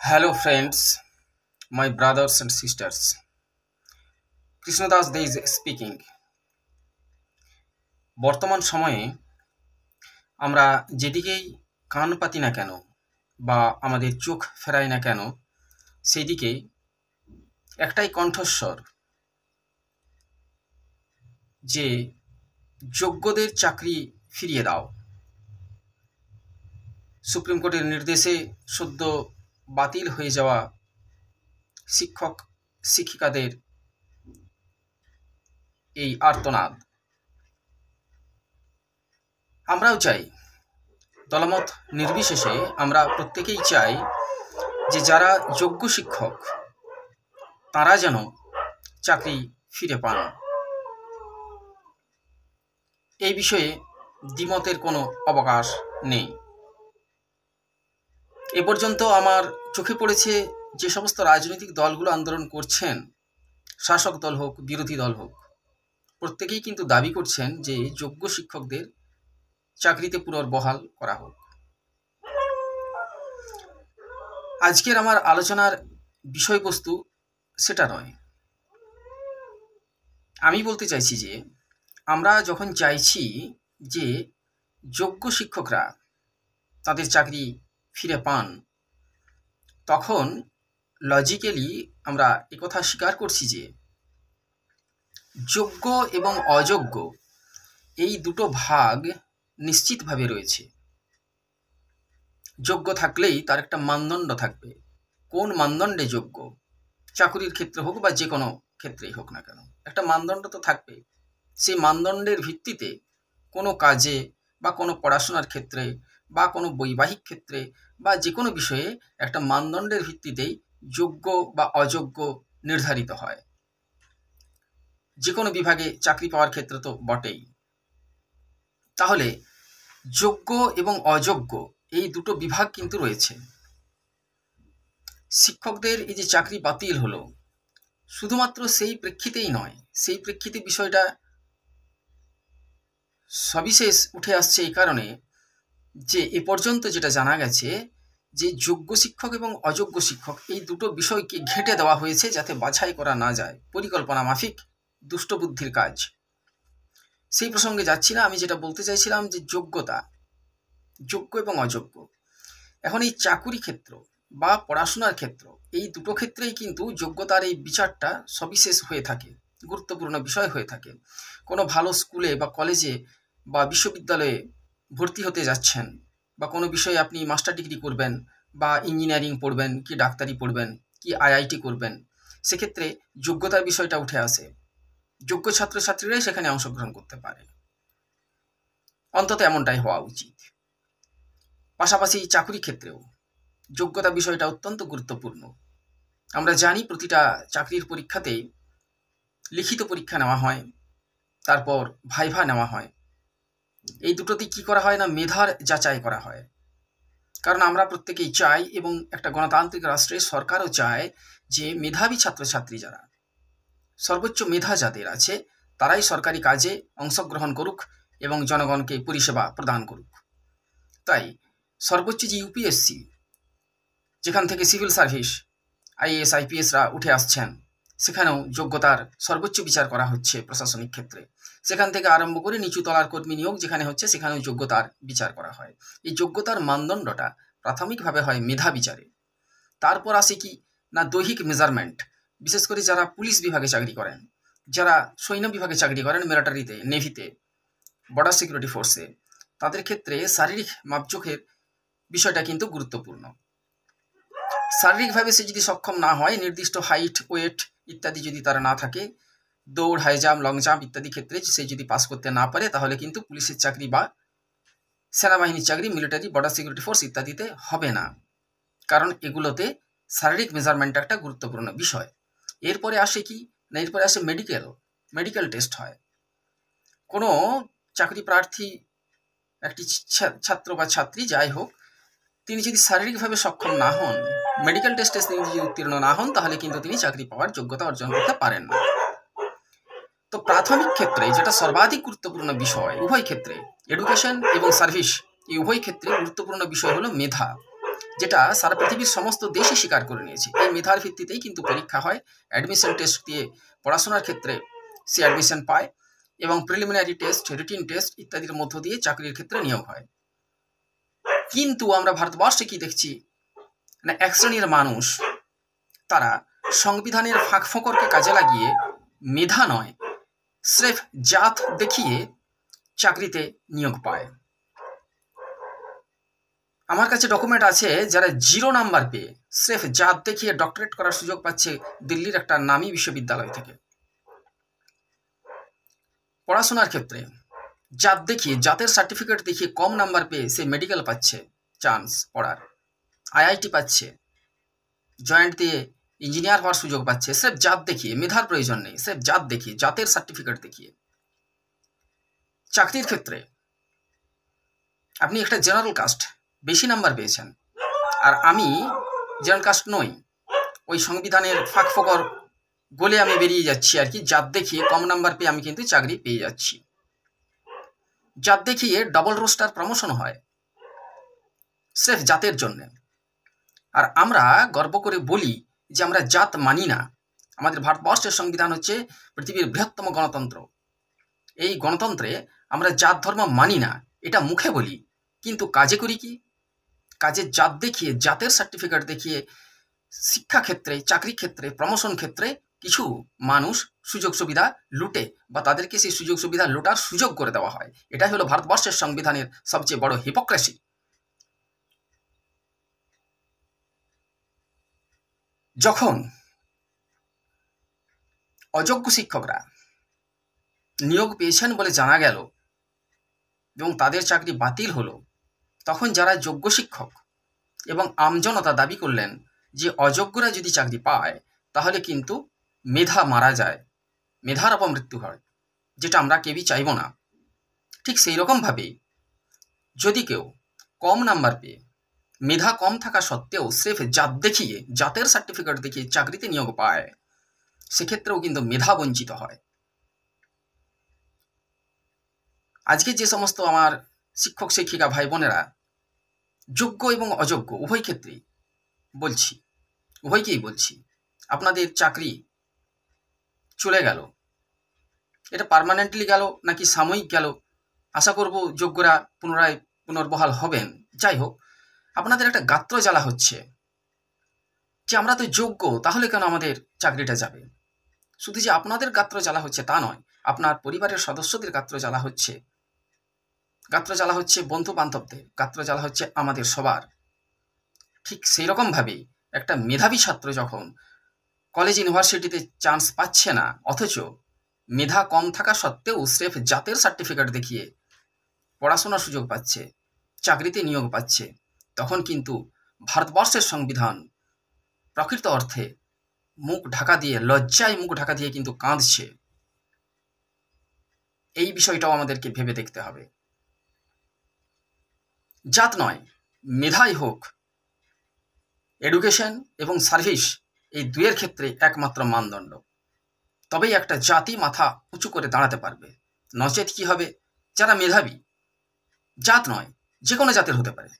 Hello, friends, my brothers and sisters. Krishnadas De is speaking. বর্তমান সময়ে আমরা যেদিকেই কান পাতি না কেন বা আমাদের চোখ ফেরাই না কেন, সেই দিকে একটাই কণ্ঠস্বর যে যোগ্যদের চাকরি ফিরিয়ে দাও। সুপ্রিম কোর্টের নির্দেশে সদ্য বাতিল হয়ে যাওয়া শিক্ষক শিক্ষিকাদের এই আর্তনাদ আমরাও চাই, দলমত নির্বিশেষে আমরা প্রত্যেকেই চাই যে যারা যোগ্য শিক্ষক তারা যেন চাকরি ফিরে পান। এই বিষয়ে দ্বিমতের কোনো অবকাশ নেই। এ পর্যন্ত আমার চোখে পড়েছে যে সমস্ত রাজনৈতিক দলগুলো আন্দোলন করছেন, শাসক দল হোক বিরোধী দল হোক, প্রত্যেকেই কিন্তু দাবি করছেন যে যোগ্য শিক্ষকদের চাকরিতে পুনর্বহাল করা হোক। আজকের আমার আলোচনার বিষয়বস্তু সেটা নয়। আমি বলতে চাইছি যে আমরা যখন চাইছি যে যোগ্য শিক্ষকরা তাদের চাকরি ফিরে পান, তখন লজিক্যালি আমরা একথা স্বীকার করছি যে যোগ্য এবং অযোগ্য এই দুটো ভাগ নিশ্চিতভাবে রয়েছে। যোগ্য থাকলেই তার একটা মানদণ্ড থাকবে। কোন মানদণ্ডে যোগ্য, চাকরির ক্ষেত্রে হোক বা যে কোনো ক্ষেত্রেই হোক না কেন, একটা মানদণ্ড তো থাকবে। সেই মানদণ্ডের ভিত্তিতে কোনো কাজে বা কোনো পড়াশোনার ক্ষেত্রে বা কোনো বৈবাহিক ক্ষেত্রে বা যে কোনো বিষয়ে একটা মানদণ্ডের ভিত্তিতেই যোগ্য বা অযোগ্য নির্ধারিত হয়। যে কোনো বিভাগে চাকরি পাওয়ার ক্ষেত্রে তো বটেই। তাহলে যোগ্য এবং অযোগ্য এই দুটো বিভাগ কিন্তু রয়েছে। শিক্ষকদের এই যে চাকরি বাতিল হলো, শুধুমাত্র সেই প্রেক্ষিতেই নয়, সেই প্রেক্ষিতে বিষয়টা সবিশেষ উঠে আসছে এই কারণে যে এ পর্যন্ত যেটা জানা গেছে যে যোগ্য শিক্ষক এবং অযোগ্য শিক্ষক এই দুটো বিষয়কে ঘেঁটে দেওয়া হয়েছে যাতে বাছাই করা না যায়, পরিকল্পনা মাফিক দুষ্টবুদ্ধির কাজ। সেই প্রসঙ্গে যাচ্ছি না। আমি যেটা বলতে চাইছিলাম যে যোগ্যতা, যোগ্য এবং অযোগ্য, এখন এই চাকুরি ক্ষেত্র বা পড়াশোনার ক্ষেত্র এই দুটো ক্ষেত্রেই কিন্তু যোগ্যতার এই বিচারটা সবিশেষ হয়ে থাকে, গুরুত্বপূর্ণ বিষয় হয়ে থাকে। কোনো ভালো স্কুলে বা কলেজে বা বিশ্ববিদ্যালয়ে ভর্তি হতে যাচ্ছেন বা কোনো বিষয়ে আপনি মাস্টার ডিগ্রি করবেন বা ইঞ্জিনিয়ারিং পড়বেন কি ডাক্তারি পড়বেন কি আইআইটি করবেন, সেক্ষেত্রে যোগ্যতার বিষয়টা উঠে আসে। যোগ্য ছাত্রছাত্রীরাই সেখানে অংশগ্রহণ করতে পারে, অন্তত এমনটাই হওয়া উচিত। পাশাপাশি চাকুরি ক্ষেত্রেও যোগ্যতা বিষয়টা অত্যন্ত গুরুত্বপূর্ণ। আমরা জানি প্রতিটা চাকরির পরীক্ষাতেই লিখিত পরীক্ষা নেওয়া হয়, তারপর ভাইভা নেওয়া হয়। এই দুটোতেই কি করা হয় না, মেধার যাচাই করা হয়। কারণ আমরা প্রত্যেকেই চাই এবং একটা গণতান্ত্রিক রাষ্ট্রে সরকারও চায় যে মেধাবী ছাত্রছাত্রী যারা, সর্বোচ্চ মেধা যাদের আছে, তারাই সরকারি কাজে অংশগ্রহণ করুক এবং জনগণকে পরিষেবা প্রদান করুক। তাই সর্বোচ্চ যে ইউপিএসসি, যেখান থেকে সিভিল সার্ভিস আইএএস আইপিএসরা উঠে আসছেন, সেখানেও যোগ্যতার সর্বোচ্চ বিচার করা হচ্ছে প্রশাসনিক ক্ষেত্রে। সেখান থেকে আরম্ভ করে নিচু তলার কর্মী নিয়োগ যেখানে হচ্ছে, সেখানেও যোগ্যতার বিচার করা হয়। এই যোগ্যতার মানদণ্ডটা প্রাথমিকভাবে হয় মেধা বিচারে। তারপর আসে কি না দৈহিক মেজারমেন্ট। বিশেষ করে যারা পুলিশ বিভাগে চাকরি করেন, যারা সৈন্য বিভাগে চাকরি করেন, মিলিটারিতে, নেভিতে, বর্ডার সিকিউরিটি ফোর্সে, তাদের ক্ষেত্রে শারীরিক মাপজোখের বিষয়টা কিন্তু গুরুত্বপূর্ণ। শারীরিকভাবে সে যদি সক্ষম না হয়, নির্দিষ্ট হাইট, ওয়েট ইত্যাদি যদি তারা না থাকে, দৌড়, হাই জাম্প, লং জাম্প ইত্যাদি ক্ষেত্রে সে যদি পাস করতে না পারে, তাহলে কিন্তু পুলিশের চাকরি বা সেনাবাহিনীর চাকরি, মিলিটারি, বর্ডার সিকিউরিটি ফোর্স ইত্যাদিতে হবে না। কারণ এগুলোতে শারীরিক মেজারমেন্ট একটা গুরুত্বপূর্ণ বিষয়। এরপরে আসে কি না, এরপরে আসে মেডিকেল টেস্ট হয়। কোনো চাকরি প্রার্থী, একটি ছাত্র বা ছাত্রী যাই হোক, তিনি যদি শারীরিকভাবে সক্ষম না হন, মেডিকেল টেস্টে তিনি যদি উত্তীর্ণ না হন, তাহলে কিন্তু তিনি চাকরি পাওয়ার যোগ্যতা অর্জন করতে পারেন না। তো প্রাথমিক ক্ষেত্রে যেটা সর্বাধিক গুরুত্বপূর্ণ বিষয়, উভয় ক্ষেত্রে এডুকেশন এবং সার্ভিস, এই উভয় ক্ষেত্রে গুরুত্বপূর্ণ বিষয় হলো মেধা। যেটা সারা পৃথিবীর সমস্ত দেশই স্বীকার করে নিয়েছে। এই মেধার ভিত্তিতেই কিন্তু পরীক্ষা হয়, অ্যাডমিশন টেস্ট দিয়ে পড়াশোনার ক্ষেত্রে সে অ্যাডমিশন পায় এবং প্রিলিমিনারি টেস্ট, রিটিন টেস্ট ইত্যাদির মধ্য দিয়ে চাকরির ক্ষেত্রে নিয়োগ হয়। কিন্তু আমরা ভারতবর্ষে কি দেখছি না, এক শ্রেণীর মানুষ তারা সংবিধানের ফাঁক ফোকরকে কাজে লাগিয়ে মেধা নয় স্রেফ জাত দেখিয়ে চাকরিতে নিয়োগ পায়। আমার কাছে ডকুমেন্ট আছে যারা 0 নাম্বার পেয়ে স্রেফ জাত দেখিয়ে ডক্টরেট করার সুযোগ পাচ্ছে দিল্লির একটা নামী বিশ্ববিদ্যালয় থেকে। পড়াশোনার ক্ষেত্রে জাত দেখিয়ে, জাতের সার্টিফিকেট দেখিয়ে কম নাম্বার পেয়ে সে মেডিকেল পাচ্ছে চান্স পড়ার, আইআইটি পাচ্ছে, জয়েন্ট দিয়ে ইঞ্জিনিয়ার হওয়ার সুযোগ পাচ্ছে, স্রেফ জাত দেখিয়ে। মেধার প্রয়োজন নেই, স্রেফ জাত দেখিয়ে, জাতের সার্টিফিকেট দেখিয়ে। চাকরির ক্ষেত্রে আপনি একটা জেনারেল কাস্ট, বেশি নাম্বার পেয়েছেন, আর আমি জেনারেল কাস্ট নই, ওই সংবিধানের ফাঁক ফোকর গলে আমি বেরিয়ে যাচ্ছি আর কি, জাত দেখিয়ে কম নাম্বার পেয়ে আমি কিন্তু চাকরি পেয়ে যাচ্ছি। জাত দেখিয়ে ডাবল রোস্টার প্রমোশন হয় স্রেফ জাতের জন্য। আর আমরা গর্ব করে বলি যে আমরা জাত মানি না। আমাদের ভারতবর্ষের সংবিধান হচ্ছে পৃথিবীর বৃহত্তম গণতন্ত্র। এই গণতন্ত্রে আমরা জাত ধর্ম মানি না, এটা মুখে বলি, কিন্তু কাজে করি কি? কাজের জাত দেখিয়ে, জাতের সার্টিফিকেট দেখিয়ে শিক্ষাক্ষেত্রে, চাকরি ক্ষেত্রে, প্রমোশন ক্ষেত্রে কিছু মানুষ সুযোগ সুবিধা লুটে বা তাদেরকে সেই সুযোগ সুবিধা লুটার সুযোগ করে দেওয়া হয়। এটাই হলো ভারতবর্ষের সংবিধানের সবচেয়ে বড় হিপোক্রেসি। যখন অযোগ্য শিক্ষকরা নিয়োগ পেয়েছেন বলে জানা গেল এবং তাদের চাকরি বাতিল হলো, তখন যারা যোগ্য শিক্ষক এবং আমজনতা দাবি করলেন যে অযোগ্যরা যদি চাকরি পায় তাহলে কিন্তু মেধা মারা যায়, মেধার অপমৃত্যু হয়, যেটা আমরা কেউই চাইব না। ঠিক সেই রকমভাবে যদি কেউ কম নাম্বার পেয়ে, মেধা কম থাকা সত্ত্বেও স্রেফ জাত দেখিয়ে, জাতের সার্টিফিকেট দেখিয়ে চাকরিতে নিয়োগ পায়, সেক্ষেত্রেও কিন্তু মেধা বঞ্চিত হয়। আজকে যে সমস্ত আমার শিক্ষক শিক্ষিকা ভাই বোনেরা যোগ্য এবং অযোগ্য উভয় ক্ষেত্রেই বলছি, উভয়কেই বলছি, আপনাদের চাকরি চলে গেল, এটা পার্মানেন্টলি গেল নাকি সাময়িক গেল, আশা করব যোগ্যরা পুনরায় পুনর্বহাল হবেন। যাই হোক, আপনাদের একটা গাত্র জ্বালা হচ্ছে যে আমরা তো যোগ্য, তাহলে কেন আমাদের চাকরিটা যাবে। শুধু যে আপনাদের গাত্র জ্বালা হচ্ছে তা নয়, আপনার পরিবারের সদস্যদের গাত্র জ্বালা হচ্ছে, গাত্র জ্বালা হচ্ছে বন্ধু বান্ধবদের, গাত্র জ্বালা হচ্ছে আমাদের সবার। ঠিক সেই রকমভাবেই একটা মেধাবী ছাত্র যখন কলেজ ইউনিভার্সিটিতে চান্স পাচ্ছে না, অথচ মেধা কম থাকা সত্ত্বেও স্রেফ জাতের সার্টিফিকেট দেখিয়ে পড়াশোনার সুযোগ পাচ্ছে, চাকরিতে নিয়োগ পাচ্ছে, তখন কিন্তু ভারতবর্ষের সংবিধান প্রকৃত অর্থে মুখ ঢাকা দিয়ে, লজ্জায় মুখ ঢাকা দিয়ে কিন্তু কাঁদছে। এই বিষয়টাও আমাদেরকে ভেবে দেখতে হবে। জাত নয়, মেধাই হোক এডুকেশন এবং সার্ভিস, এই দুয়ের ক্ষেত্রে একমাত্র মানদণ্ড। তবেই একটা জাতি মাথা উঁচু করে দাঁড়াতে পারবে। নচেত কি হবে? যারা মেধাবী, জাত নয় যে কোনো জাতের হতে পারে,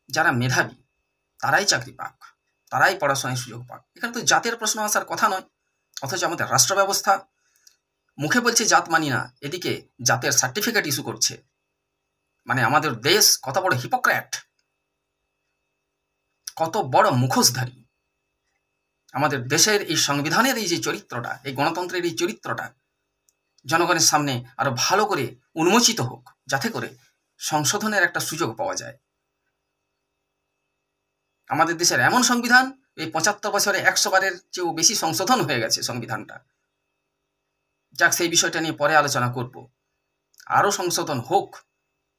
যারা মেধাবী তারাই চাকরি পাক, তারাই পড়াশোনায় সুযোগ পাক। এখানে তো জাতের প্রশ্ন আসার কথা নয়। অথচ আমাদের রাষ্ট্র ব্যবস্থা মুখে বলছে জাত মানি না, এদিকে জাতের সার্টিফিকেট ইস্যু করছে। মানে আমাদের দেশ কত বড় হিপোক্রেট, কত বড় মুখোশধারী। আমাদের দেশের এই সংবিধানের এই যে চরিত্রটা, এই গণতন্ত্রের এই চরিত্রটা জনগণের সামনে আরো ভালো করে উন্মোচিত হোক, যাতে করে সংশোধনের একটা সুযোগ পাওয়া যায়। আমাদের দেশের এমন সংবিধান, এই 75 বছরে 100 বারের চেয়েও বেশি সংশোধন হয়ে গেছে সংবিধানটা। যাক, সেই বিষয়টা নিয়ে পরে আলোচনা করব। আরও সংশোধন হোক,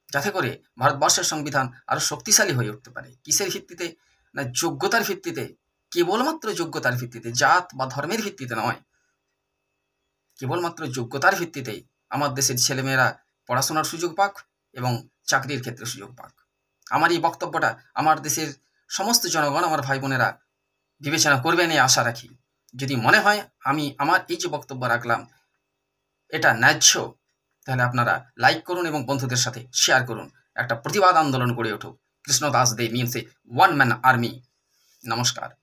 যাতে করে ভারতবর্ষের সংবিধান আরো শক্তিশালী হয়ে উঠতে পারে। কিসের ভিত্তিতে? না যোগ্যতার ভিত্তিতে, কেবলমাত্র যোগ্যতার ভিত্তিতে, জাত বা ধর্মের ভিত্তিতে নয়, কেবলমাত্র যোগ্যতার ভিত্তিতেই আমার দেশের ছেলেমেয়েরা পড়াশোনার সুযোগ পাক এবং চাকরির ক্ষেত্রে সুযোগ পাক। আমার এই বক্তব্যটা আমার দেশের সমস্ত জনগণ, আমার ভাই বোনেরা বিবেচনা করবেন এই আশা রাখি। যদি মনে হয় আমি আমার এই যে বক্তব্য রাখলাম এটা ন্যায্য, তাহলে আপনারা লাইক করুন এবং বন্ধুদের সাথে শেয়ার করুন। একটা প্রতিবাদ আন্দোলন গড়ে উঠুক। Krishnadas, they means a one-man army. Namaskar.